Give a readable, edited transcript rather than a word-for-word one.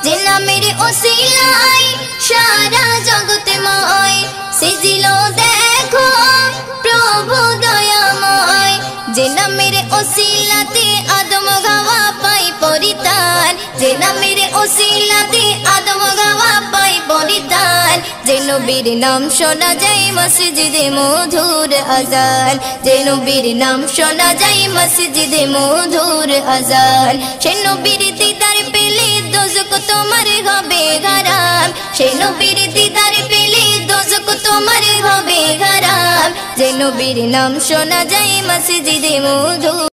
যে নামের ওসিলায় সারা জগৎময় সেজিল দেখো প্রভু দয়াময়। যে নামের ওসিলাতে আদম গাওয়া পাই পরিত্রাণ, যে নামের ওসিলাতে আদম গাওয়া পাই পরিত্রাণ। যে নবীর নাম শোনা যায় মসজিদে মধুর আজান, যে নবীর নাম শোনা যায় মসজিদে মধুর আজান। সে নবীর দিদার পেলে দোজখ তোমার হবে হারাম, সে নবীর দিদার পেলে দোজখ তোমার হবে হারাম। যে নবীর নাম শোনা যায় মসজিদে মধুর